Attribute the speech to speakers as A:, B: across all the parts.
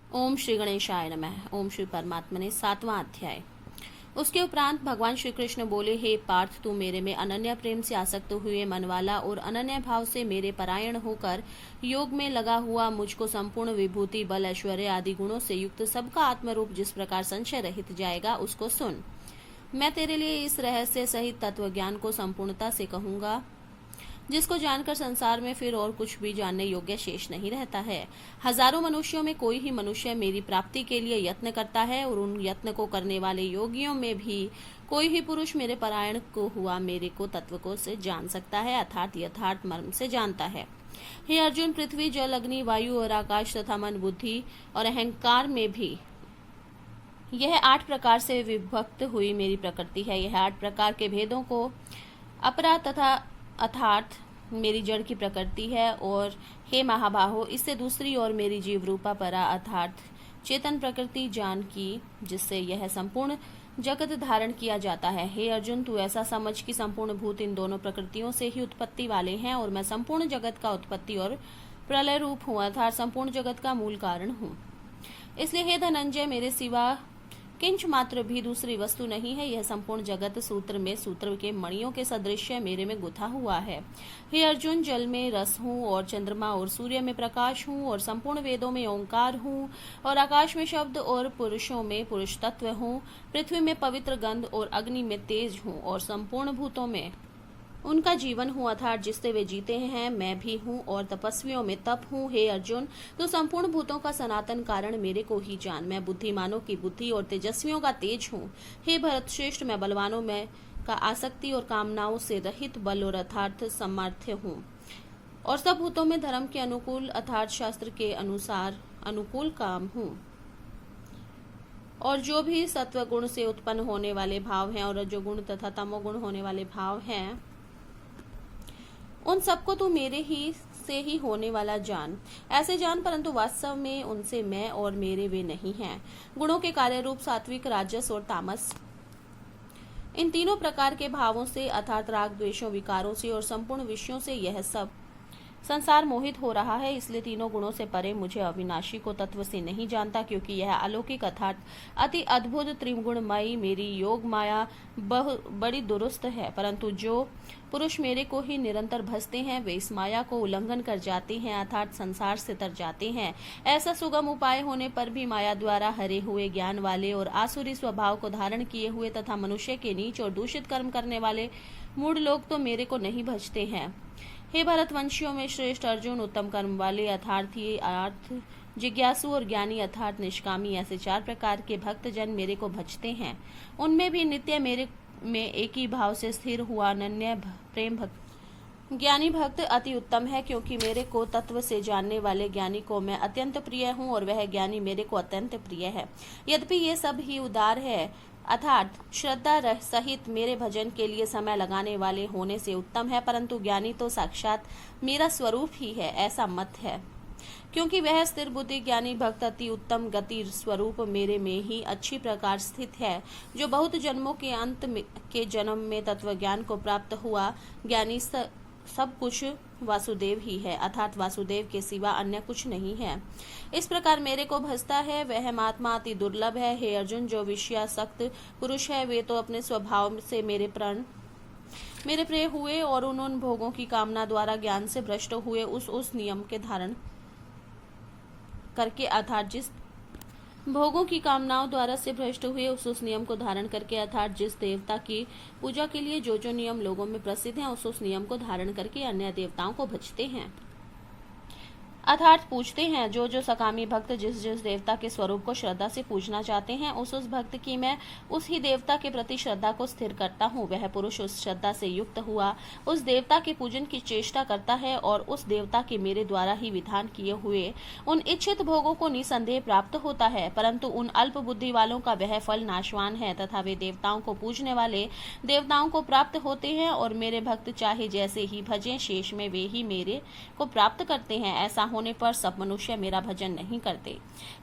A: ओम श्री गणेशाय नमः। ओम श्री परमात्मने। 7वां अध्याय। उसके उपरांत भगवान श्री कृष्ण बोले, हे पार्थ, तू मेरे में अनन्य प्रेम से आसक्त हुए मनवाला और अनन्य भाव से मेरे परायण होकर योग में लगा हुआ, मुझको संपूर्ण विभूति, बल, ऐश्वर्य आदि गुणों से युक्त सबका आत्मरूप जिस प्रकार संशय रहित जाएगा, उसको सुन। मैं तेरे लिए इस रहस्य सहित तत्व ज्ञान को संपूर्णता से कहूंगा, जिसको जानकर संसार में फिर और कुछ भी जानने योग्य शेष नहीं रहता है। हजारों मनुष्यों में कोई ही मनुष्य मेरी प्राप्ति के लिए यत्न करता है, और उन यत्न को करने वाले योगियों में भी कोई ही पुरुष मेरे परायण को हुआ मेरे को तत्व को से जान सकता है, अर्थात यथार्थ मर्म से जानता है। हे अर्जुन, पृथ्वी, जल, अग्नि, वायु और आकाश तथा मन, बुद्धि और अहंकार में भी यह 8 प्रकार से विभक्त हुई मेरी प्रकृति है। यह 8 प्रकार के भेदों को अपरा तथा अर्थात मेरी जड़ की प्रकृति है। और हे महाबाहो, इससे दूसरी और मेरी जीव रूपा परा अर्थात चेतन प्रकृति जान की, जिससे यह संपूर्ण जगत धारण किया जाता है। हे अर्जुन, तू ऐसा समझ कि संपूर्ण भूत इन दोनों प्रकृतियों से ही उत्पत्ति वाले हैं, और मैं संपूर्ण जगत का उत्पत्ति और प्रलय रूप हूँ, अर्थात संपूर्ण जगत का मूल कारण हूँ। इसलिए हे धनंजय, मेरे सिवा किंच मात्र भी दूसरी वस्तु नहीं है। यह संपूर्ण जगत सूत्र में सूत्र के मणियों के सदृश मेरे में गुथा हुआ है। हे अर्जुन, जल में रस हूँ, और चंद्रमा और सूर्य में प्रकाश हूँ, और संपूर्ण वेदों में ओंकार हूँ, और आकाश में शब्द और पुरुषों में पुरुष तत्व हूँ। पृथ्वी में पवित्र गंध और अग्नि में तेज हूँ, और संपूर्ण भूतों में उनका जीवन हूँ, अर्थात जिससे वे जीते हैं मैं भी हूँ, और तपस्वियों में तप हूँ। हे अर्जुन, तो संपूर्ण भूतों का सनातन कारण मेरे को ही जान। मैं बुद्धिमानों की बुद्धि और तेजस्वियों का तेज हूँ। हे भरत श्रेष्ठ, मैं बलवानों में का आसक्ति और कामनाओं से रहित बल और अर्थार्थ सामर्थ्य हूँ, और सब भूतों में धर्म के अनुकूल अर्थात शास्त्र के अनुसार अनुकूल काम हूँ। और जो भी सत्व गुण से उत्पन्न होने वाले भाव हैं, और रजोगुण तथा तमोगुण होने वाले भाव हैं, उन सबको तू मेरे ही से ही होने वाला जान। ऐसे जान, परंतु वास्तव में उनसे मैं और मेरे वे नहीं हैं। गुणों के कार्य रूप सात्विक, राजस और तामस, इन तीनों प्रकार के भावों से अर्थात राग, द्वेषों, विकारों से और संपूर्ण विषयों से यह सब संसार मोहित हो रहा है। इसलिए तीनों गुणों से परे मुझे अविनाशी को तत्व से नहीं जानता, क्योंकि यह अलौकिक अर्थात अति अद्भुत त्रिगुणमयी मेरी योग माया बड़ी दुरुस्त है। परंतु जो पुरुष मेरे को ही निरंतर भजते हैं, वे इस माया को उल्लंघन कर जाते हैं, अर्थात संसार से तर जाते हैं। ऐसा सुगम उपाय होने पर भी माया द्वारा हरे हुए ज्ञान वाले और आसुरी स्वभाव को धारण किए हुए तथा मनुष्य के नीच और दूषित कर्म करने वाले मूढ़ लोग तो मेरे को नहीं भजते हैं। हे भरतवंशियों में श्रेष्ठ अर्जुन, उत्तम कर्म वाले अर्थार्थी, अर्थ जिज्ञासु और ज्ञानी अर्थात निष्कामी, ऐसे 4 प्रकार के भक्त जन मेरे को भजते हैं। उनमें भी नित्य मेरे में एक ही भाव से स्थिर हुआ अनन्य प्रेम भक्त ज्ञानी भक्त अति उत्तम है, क्योंकि मेरे को तत्व से जानने वाले ज्ञानी को मैं अत्यंत प्रिय हूँ, और वह ज्ञानी मेरे को अत्यंत प्रिय है। यद्यपि ये सब ही उदार है, अर्थात श्रद्धा सहित मेरे भजन के लिए समय लगाने वाले होने से उत्तम है, परंतु ज्ञानी तो साक्षात मेरा स्वरूप ही है, ऐसा मत है। क्योंकि वह स्थिर बुद्धि ज्ञानी भक्त अति उत्तम गति स्वरूप मेरे में ही अच्छी प्रकार स्थित है, जो बहुत जन्मों के अंत के जन्म में तत्व ज्ञान को प्राप्त हुआ। ज्ञानी सब कुछ वासुदेव ही है, अर्थात वासुदेव के सिवा अन्य कुछ नहीं है। इस प्रकार मेरे को भजता है, वह महात्मा अति दुर्लभ है। हे अर्जुन, जो विषयासक्त पुरुष है, वे तो अपने स्वभाव से मेरे प्रिय हुए, और उन भोगों की कामना द्वारा ज्ञान से भ्रष्ट हुए उस नियम के धारण करके, अर्थात जिस भोगों की कामनाओं द्वारा से भ्रष्ट हुए उस नियम को धारण करके, अर्थात जिस देवता की पूजा के लिए जो नियम लोगों में प्रसिद्ध हैं, उस नियम को धारण करके अन्य देवताओं को भजते हैं, अर्थात पूजते हैं। जो सकामी भक्त जिस देवता के स्वरूप को श्रद्धा से पूजना चाहते हैं, उस भक्त की मैं उस ही देवता के प्रति श्रद्धा को स्थिर करता हूँ। वह पुरुष उस श्रद्धा से युक्त हुआ उस देवता के पूजन की चेष्टा करता है, और उस देवता के मेरे द्वारा ही विधान किए हुए उन इच्छित भोगों को निसंदेह प्राप्त होता है। परंतु उन अल्प बुद्धि वालों का वह फल नाशवान है, तथा वे देवताओं को पूजने वाले देवताओं को प्राप्त होते हैं, और मेरे भक्त चाहे जैसे ही भजें, शेष में वे ही मेरे को प्राप्त करते हैं। ऐसा होने पर सब मनुष्य मेरा भजन नहीं करते।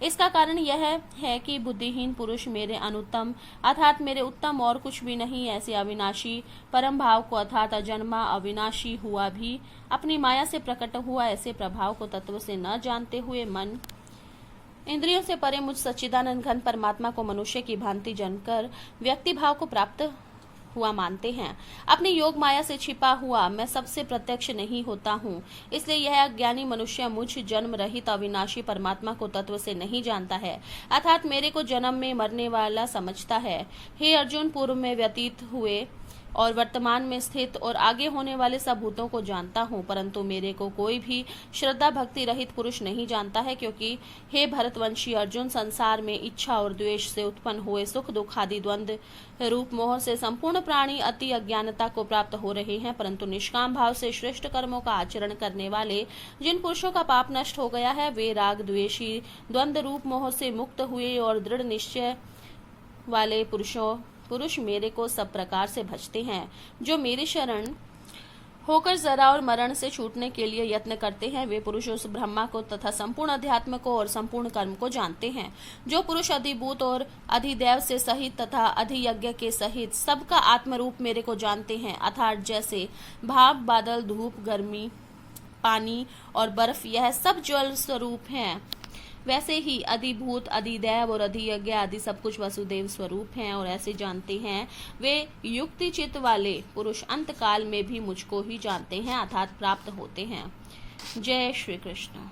A: इसका कारण यह है कि बुद्धिहीन पुरुष मेरे अनुत्तम अर्थात मेरे उत्तम और कुछ भी नहीं ऐसे अविनाशी परम भाव को अर्थात अजन्मा अविनाशी हुआ भी अपनी माया से प्रकट हुआ ऐसे प्रभाव को तत्व से न जानते हुए मन इंद्रियों से परे मुझ सच्चिदानंद घन परमात्मा को मनुष्य की भांति जानकर व्यक्ति भाव को प्राप्त हुआ मानते हैं। अपनी योग माया से छिपा हुआ मैं सबसे प्रत्यक्ष नहीं होता हूँ, इसलिए यह अज्ञानी मनुष्य मुझ जन्म रहित अविनाशी परमात्मा को तत्व से नहीं जानता है, अर्थात मेरे को जन्म में मरने वाला समझता है। हे अर्जुन, पूर्व में व्यतीत हुए और वर्तमान में स्थित और आगे होने वाले सब भूतों को जानता हूँ, परंतु मेरे को कोई भी श्रद्धा भक्ति रहित पुरुष नहीं जानता है, क्योंकि हे भरतवंशी अर्जुन, संसार में इच्छा और द्वेष से उत्पन्न हुए सुख दुख आदि द्वंद्व रूप मोह से संपूर्ण प्राणी अति अज्ञानता को प्राप्त हो रहे हैं, परंतु निष्काम भाव से श्रेष्ठ कर्मों का आचरण करने वाले जिन पुरुषों का पाप नष्ट हो गया है, वे राग द्वेषी द्वंद्व रूप मोह से मुक्त हुए और दृढ़ निश्चय वाले पुरुष मेरे को सब प्रकार से भजते हैं। जो मेरी शरण होकर जरा और मरण से छूटने के लिए यत्न करते हैं, वे पुरुष उस ब्रह्मा को तथा संपूर्ण अध्यात्म को और संपूर्ण कर्म को जानते हैं। जो पुरुष अधिभूत और अधिदैव से सहित तथा अधियज्ञ के सहित सबका आत्मरूप मेरे को जानते हैं, अर्थात जैसे भाप, बादल, धूप, गर्मी, पानी और बर्फ यह सब जल स्वरूप हैं, वैसे ही अधिभूत, अधिदैव और अधियज्ञ आदि सब कुछ वसुदेव स्वरूप हैं और ऐसे जानते हैं। वे युक्ति चित्त वाले पुरुष अंत काल में भी मुझको ही जानते हैं, अर्थात प्राप्त होते हैं। जय श्री कृष्ण।